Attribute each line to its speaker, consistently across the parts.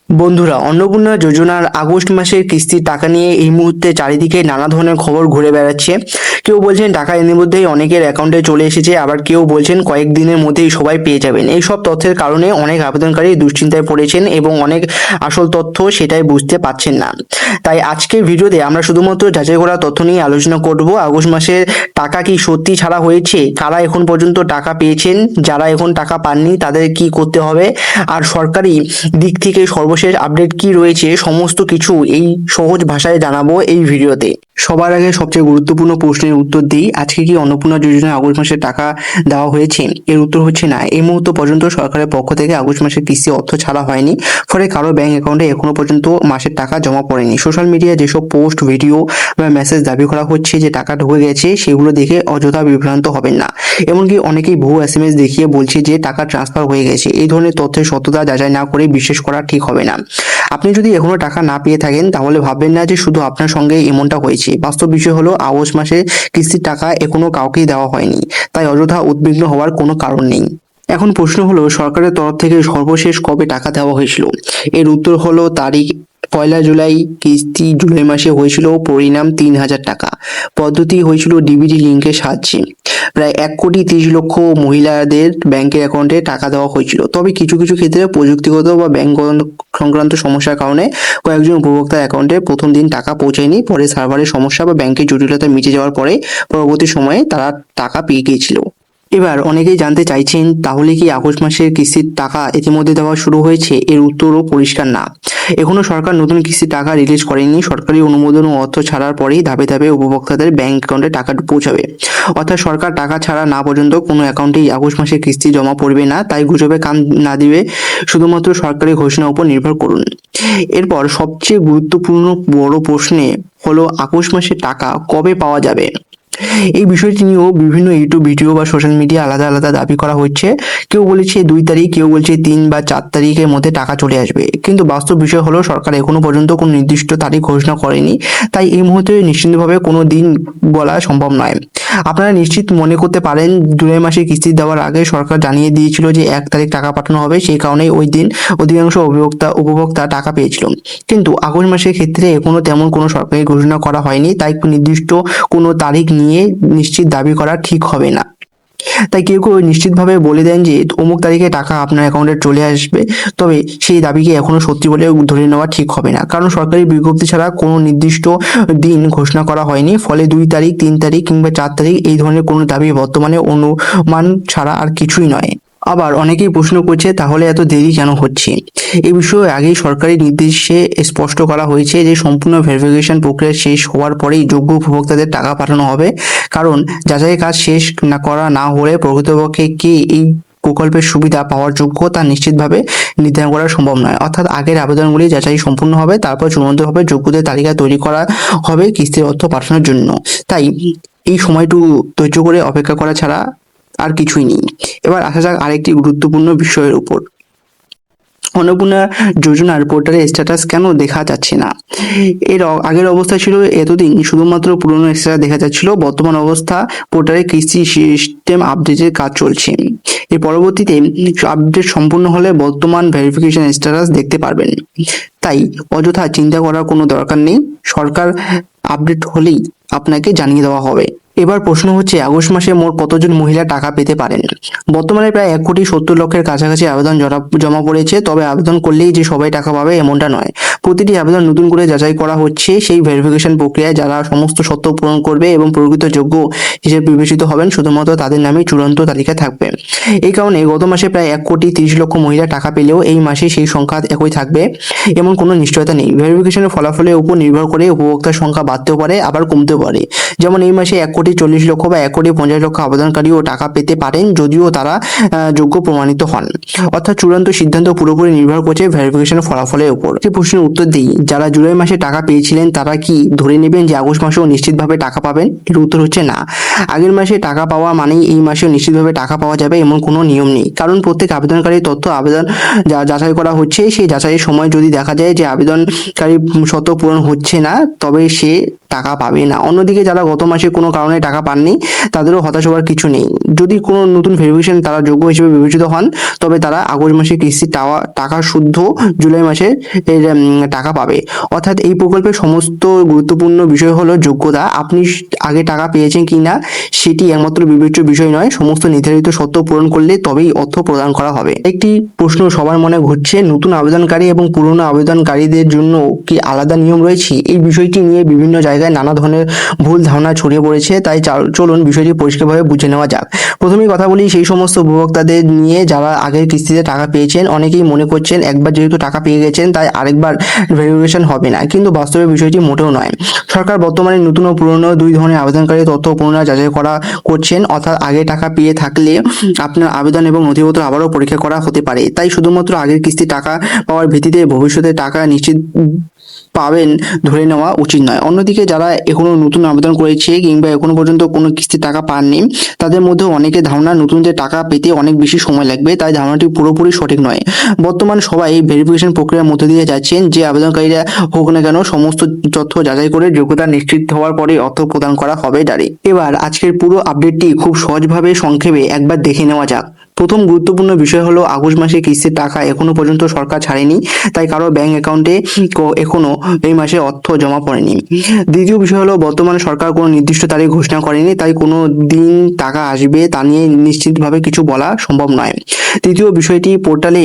Speaker 1: বন্ধুরা, অন্নপূর্ণা যোজনার আগস্ট মাসের কিস্তির টাকা নিয়ে এই মুহূর্তে চারিদিকে নানা ধরনের খবর ঘুরে বেড়াচ্ছে। কেউ বলছেন টাকা এর মধ্যেই অনেকের অ্যাকাউন্টে চলে এসেছে, আবার কেউ বলছেন কয়েকদিনের মধ্যেই সবাই পেয়ে যাবেন। এই সব তথ্যের কারণে অনেক আবেদনকারী দুশ্চিন্তায় পড়েছেন এবং অনেক আসল তথ্য সেটাই বুঝতে পারছেন না। তাই আজকের ভিডিওতে আমরা শুধুমাত্র যাচাই করা তথ্য নিয়ে আলোচনা করব। আগস্ট মাসের টাকা কি সত্যি ছাড়া হয়েছে, কারা এখন পর্যন্ত টাকা পেয়েছেন, যারা এখন টাকা পাননি তাদের কি করতে হবে, আর সরকারি দিক থেকে সর্বশেষ আপডেট কি রয়েছে, সমস্ত কিছু এই সহজ ভাষায় জানাবো এই ভিডিওতে। সবার আগে সবচেয়ে গুরুত্বপূর্ণ প্রশ্নের উত্তর দিই, আজকে কি অন্নপূর্ণা যোজনায় আগস্ট মাসে টাকা দেওয়া হয়েছে? এর উত্তর হচ্ছে না। এই মুহূর্ত পর্যন্ত সরকারের পক্ষ থেকে আগস্ট মাসের কিস্তি অর্থ ছাড়া হয়নি, ফলে কারো ব্যাংক অ্যাকাউন্টে এখনো পর্যন্ত মাসের টাকা জমা পড়েনি। সোশ্যাল মিডিয়ায় যেসব পোস্ট, ভিডিও বা মেসেজ দাবি করা হচ্ছে যে টাকা ঢুকে গেছে, সেগুলো দেখে অযথা বিভ্রান্ত হবেন না। এমনকি অনেকেই ভুয়ো এসএমএস দেখিয়ে বলছে যে টাকা ট্রান্সফার হয়ে গেছে। এই ধরনের তথ্যের সত্যতা যাচাই না করে বিশ্বাস করা ঠিক হবে না। আপনি যদি এখনো টাকা না পেয়ে থাকেন তাহলে ভাববেন না যে শুধু আপনার সঙ্গে এমনটা হয়েছে। বাস্তব বিষয় হলো আগস্ট মাসে কিস্তির টাকা এখনো কাউকেই দেওয়া হয়নি, তাই অযথা উদ্বিগ্ন হওয়ার কোনো কারণ নেই। এখন প্রশ্ন হলো, সরকারের তরফ থেকে সর্বশেষ কবে টাকা দেওয়া হয়েছিল? এর উত্তর হলো তারিখ 1 জুলাই। কিস্তি জুলাই মাসে হয়েছিল, পরিণাম 3,000 টাকা। পদ্ধতি হয়েছিল ডিবিটি লিঙ্কের সাহায্যে। প্রায় 1,30,00,000 মহিলাদের ব্যাংকের অ্যাকাউন্টে টাকা দেওয়া হয়েছিল। তবে কিছু কিছু ক্ষেত্রে প্রযুক্তিগত বা ব্যাংক সংক্রান্ত সমস্যার কারণে কয়েকজন উপভোক্তার অ্যাকাউন্টে প্রথম দিন টাকা পৌঁছায়নি। পরে সার্ভারের সমস্যা বা ব্যাংকের জটিলতা মিটে যাওয়ার পরে পরবর্তী সময়ে তারা টাকা পেয়ে গিয়েছিল। এবার অনেকেই জানতে চাইছেন, তাহলে কি আগস্ট মাসের কিস্তির টাকা ইতিমধ্যে দেওয়া শুরু হয়েছে? এর উত্তরও পরিষ্কার না। এখনো সরকার নতুন কিস্তির টাকা রিলিজ করেনি। সরকারি অনুমোদন ও অর্থ ছাড়ার পরেই ধাপে ধাপে উপভোক্তাদের ব্যাংক অ্যাকাউন্টে টাকা পৌঁছাবে। অর্থাৎ সরকার টাকা ছাড়া না পর্যন্ত কোনো অ্যাকাউন্টেই আগস্ট মাসের কিস্তি জমা পড়বে না। তাই গুজবে কান না দিবে, শুধুমাত্র সরকারি ঘোষণার উপর নির্ভর করুন। এরপর সবচেয়ে গুরুত্বপূর্ণ বড় প্রশ্নে হলো, আগস্ট মাসের টাকা কবে পাওয়া যাবে? এই বিষয়টি নিয়েও বিভিন্ন ইউটিউব ভিডিও বা সোশ্যাল মিডিয়া আলাদা আলাদা দাবি করা হচ্ছে। কেউ বলেছে 2 তারিখ, কেউ বলছে 3 বা 4 তারিখের মধ্যে টাকা চলে আসবে। কিন্তু বাস্তব বিষয় হলো, সরকার এখনো পর্যন্ত কোনো নির্দিষ্ট তারিখ ঘোষণা করেনি। তাই এই মুহূর্তে নিশ্চিন্তভাবে কোনো দিন বলা সম্ভব নয়। আপনারা নিশ্চিত মনে করতে পারেন, জুলাই মাসে কিস্তি দেওয়ার আগে সরকার জানিয়ে দিয়েছিল যে 1 তারিখ টাকা পাঠানো হবে। সেই কারণেই ওই দিন অধিকাংশ উপভোক্তা টাকা পেয়েছিল। কিন্তু আগস্ট মাসের ক্ষেত্রে এখনো তেমন কোনো সরকারি ঘোষণা করা হয়নি, তাই নির্দিষ্ট কোনো তারিখ নিয়ে নিশ্চিত দাবি করা ঠিক হবে না। তাই কেউ কেউ নিশ্চিতভাবে বলে দেন যে অমুক তারিখে টাকা আপনার অ্যাকাউন্টে চলে আসবে, তবে সেই দাবিকে এখনো সত্যি বলে ধরে নেওয়া ঠিক হবে না, কারণ সরকারি বিজ্ঞপ্তি ছাড়া কোনো নির্দিষ্ট দিন ঘোষণা করা হয়নি। ফলে 2 তারিখ, 3 তারিখ কিংবা 4 তারিখ এই ধরনের কোনো দাবি বর্তমানে অনুমান ছাড়া আর কিছুই নয়। আবার অনেকেই প্রশ্ন করছে, তাহলে এত দেরি কেন হচ্ছে? এই বিষয়ে আগেই সরকারি নির্দেশে স্পষ্ট করা হয়েছে যে সম্পূর্ণ ভেরিফিকেশন প্রক্রিয়া শেষ হওয়ার পরেই যোগ্য উপভোক্তাদের টাকা পাঠানো হবে। কারণ যাচাই কাজ শেষ না হলে প্রকৃতপক্ষে কে এই প্রকল্পের সুবিধা পাওয়ার যোগ্য তা নিশ্চিতভাবে নির্ধারণ করা সম্ভব নয়। অর্থাৎ আগের আবেদনগুলি যাচাই সম্পূর্ণ হবে, তারপর চূড়ান্তভাবে যোগ্যদের তালিকা তৈরি করা হবে কিস্তির অর্থ পাঠানোর জন্য। তাই এই সময়টুকু ধৈর্য করে অপেক্ষা করা ছাড়া আর কিছুই নেই। এবার আসা যাক আরেকটি গুরুত্বপূর্ণ বিষয়ের উপর। অন্নপূর্ণা যোজনার পোর্টালে স্ট্যাটাস কেন দেখা যাচ্ছে না? এর আগের অবস্থা ছিল এতদিন শুধুমাত্র পুরনো স্ট্যাটাস দেখা যাচ্ছিল। বর্তমান অবস্থা, পোর্টালে কিস্তি সিস্টেম আপডেটের কাজ চলছে। এর পরবর্তীতে আপডেট সম্পূর্ণ হলে বর্তমান ভেরিফিকেশন স্ট্যাটাস দেখতে পারবেন। তাই অযথা চিন্তা করার কোনো দরকার নেই। সরকার আপডেট হলেই আপনাকে জানিয়ে দেওয়া হবে। এবার প্রশ্ন হচ্ছে, আগস্ট মাসে মোট কতজন মহিলা টাকা পেতে পারেন? বর্তমানে প্রায় 1,70,00,000-এর কাছাকাছি আবেদন জমা পড়েছে। তবে আবেদন করলেই যে সবাই টাকা পাবে এমনটা নয়। প্রতিটি আবেদন নতুন করে যাচাই করা হচ্ছে। সেই ভেরিফিকেশন প্রক্রিয়ায় যারা সমস্ত শর্ত পূরণ করবে এবং প্রকৃত যোগ্য হিসেবে বিবেচিত হবেন, শুধুমাত্র তাদের নামে চূড়ান্ত তালিকা থাকবে। এই কারণে গত মাসে প্রায় 1,30,00,000 মহিলা টাকা পেলেও এই মাসে সেই সংখ্যা একই থাকবে এমন কোনো নিশ্চয়তা নেই। ভেরিফিকেশনের ফলাফলের উপর নির্ভর করে উপভোক্তার সংখ্যা বাড়তেও পারে, আবার কমতেও পারে। যেমন এই মাসে 1,40,00,000 বা 1,50,00,000 আবেদনকারীও টাকা পেতে পারেন, যদিও তারা যোগ্য প্রমাণিত হন। অর্থাৎ চূড়ান্ত সিদ্ধান্ত পুরোপুরি নির্ভর করছে ভেরিফিকেশনের ফলাফলের উপর। এই প্রশ্নের উত্তর দিই, যারা জুলাই মাসে টাকা পেয়েছিলেন তারা কি ধরে নেবেন যে আগস্ট মাসেও নিশ্চিতভাবে টাকা পাবেন? এর উত্তর হচ্ছে না। আগের মাসে টাকা পাওয়া মানেই এই মাসেও নিশ্চিতভাবে টাকা পাওয়া যাবে এমন কোনো নিয়ম নেই। কারণ প্রত্যেক আবেদনকারীর তথ্য যাচাই করা হচ্ছে। সেই যাচাইয়ের সময় যদি দেখা যায় যে আবেদনকারী শর্ত পূরণ হচ্ছে না, তবে সে টাকা পাবে না। অন্যদিকে যারা গত মাসে কোনো কারণে টাকা পাননি তাদেরও হতাশ হওয়ার কিছু নেই। যদি কোনো নতুন ভেরিফিকেশন তারা যোগ্য হিসেবে বিবেচিত হন তবে তারা আগস্ট মাসে কিস্তির টাকা শুদ্ধ জুলাই মাসের টাকা পাবে। অর্থাৎ এই প্রকল্পের সমস্ত গুরুত্বপূর্ণ বিষয় হলো যোগ্যতা। আপনি আগে টাকা পেয়েছেন কিনা সেটি একমাত্র বিবেচ্য বিষয় নয়, সমস্ত নির্ধারিত শর্ত পূরণ করলে তবেই অর্থ প্রদান করা হবে। একটি প্রশ্ন সবার মনে ঘুরছে, নতুন আবেদনকারী এবং পুরনো আবেদনকারীদের জন্য কি আলাদা নিয়ম রয়েছে? এই বিষয়টি নিয়ে বিভিন্ন জায়গায় নানা ধরনের ভুল ধারণা ছড়িয়ে পড়েছে, তাই চলুন বিষয়টি পরিষ্কারভাবে বুঝে নেওয়া যাক। প্রথমেই কথা বলি সেই সমস্ত উপভোক্তাদের নিয়ে যারা আগের কিস্তিতে টাকা পেয়েছেন। অনেকেই মনে করছেন একবার যেহেতু টাকা পেয়ে গেছেন তাই আরেকবার ভেরিফিকেশন হবে না, কিন্তু বাস্তবে বিষয়টি মোটেও নয়। সরকার বর্তমানে নতুন ও পুরনো দুই ধরনের আবেদনকারী তথ্য পুনরায় যাচাই করছেন। অর্থাৎ আগে টাকা পেয়ে থাকলে আপনার আবেদন এবং নথিপত্র আবারও পরীক্ষা করা হতে পারে। তাই শুধুমাত্র আগের কিস্তি টাকা পাওয়ার ভিত্তিতে ভবিষ্যতে টাকা নিশ্চিত পাবেন ধরে নেওয়া উচিত নয়। অন্যদিকে যারা এখনো নতুন আবেদন করেছে কিংবা এখনো পর্যন্ত কোনো কিস্তির টাকা পাননি তাদের মধ্যে অনেকের ধারণা নতুনদের টাকা পেতে অনেক বেশি সময় লাগবে, তাই ধারণাটি পুরোপুরি সঠিক নয়। বর্তমান সবাই ভেরিফিকেশন প্রক্রিয়ার মধ্যে দিয়ে যাচ্ছেন। যে আবেদনকারীরা হোক না কেন সমস্ত তথ্য যাচাই করে যোগ্যতা নিশ্চিত হওয়ার পরে অর্থ প্রদান করা হবে ডাইরেক্ট। এবার আজকের পুরো আপডেটটি খুব সহজভাবে সংক্ষেপে একবার দেখে নেওয়া যাক। প্রথম গুরুত্বপূর্ণ বিষয় হলো আগস্ট মাসে কিস্তির টাকা এখনো পর্যন্ত সরকার ছাড়েনি, তাই কারো ব্যাংক অ্যাকাউন্টে এখনো এই মাসে অর্থ জমা পড়েনি। দ্বিতীয় বিষয় হলো বর্তমানে সরকার কোনো নির্দিষ্ট তারিখ ঘোষণা করেনি, তাই কোনো দিন টাকা আসবে তা নিয়ে নিশ্চিতভাবে কিছু বলা সম্ভব নয়। তৃতীয় বিষয়টি, পোর্টালে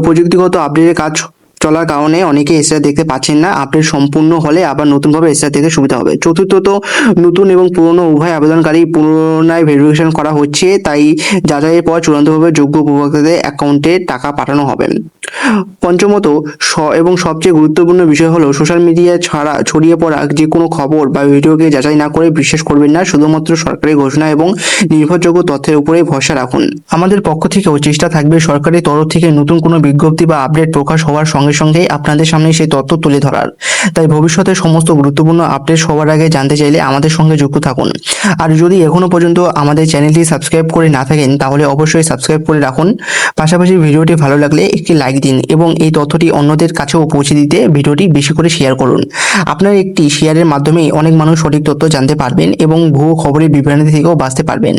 Speaker 1: প্রযুক্তিগত আপডেটের কাজ চলার কারণে অনেকে এসআর দেখতে পাচ্ছেন না। আপডেট সম্পূর্ণ হলে আবার নতুনভাবে এসআর দেখতে সুবিধা হবে। চতুর্থত, নতুন এবং পুরনো উভয় আবেদনকারী পুনরায় ভেরিফিকেশন করা হচ্ছে, তাই যাচাইয়ের পর চূড়ান্তভাবে যোগ্য উপভোক্তাদের অ্যাকাউন্টে টাকা পাঠানো হবে। পঞ্চমত এবং সবচেয়ে গুরুত্বপূর্ণ বিষয় হলো সোশ্যাল মিডিয়া ছাড়া ছড়িয়ে পড়া যে কোনো খবর বা ভিডিওকে যাচাই না করে বিশ্বাস করবেন না। শুধুমাত্র সরকারি ঘোষণা এবং নির্ভরযোগ্য তথ্যের উপরে ভরসা রাখুন। আমাদের পক্ষ থেকেও চেষ্টা থাকবে সরকারি তরফ থেকে নতুন কোনো বিজ্ঞপ্তি বা আপডেট প্রকাশ হওয়ার সঙ্গে সঙ্গে আপনাদের সামনে সেই তথ্য তুলে ধরার। তাই ভবিষ্যতে সমস্ত গুরুত্বপূর্ণ আপডেট সবার আগে জানতে চাইলে আমাদের সঙ্গে যুক্ত থাকুন। আর যদি এখনো পর্যন্ত আমাদের চ্যানেলটি সাবস্ক্রাইব করে না থাকেন তাহলে অবশ্যই সাবস্ক্রাইব করে রাখুন। পাশাপাশি ভিডিওটি ভালো লাগলে একটি লাইক দিন এবং এই তথ্যটি অন্যদের কাছেও পৌঁছে দিতে ভিডিওটি বেশি করে শেয়ার করুন। আপনার একটি শেয়ারের মাধ্যমে অনেক মানুষ সঠিক তথ্য জানতে পারবেন এবং ভুয়ো খবরের বিভ্রান্তি থেকেও বাঁচতে পারবেন।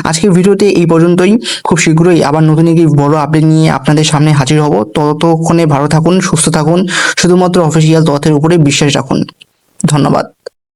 Speaker 1: আজকের ভিডিওতে এই পর্যন্তই। খুব শীঘ্রই আবার নতুন একটি বড় আপডেট নিয়ে আপনাদের সামনে হাজির হব। ততক্ষণে ভালো থাকুন, সুস্থ থাকুন, শুধুমাত্র অফিসিয়াল তথ্যের উপরে বিশ্বাস রাখুন। ধন্যবাদ।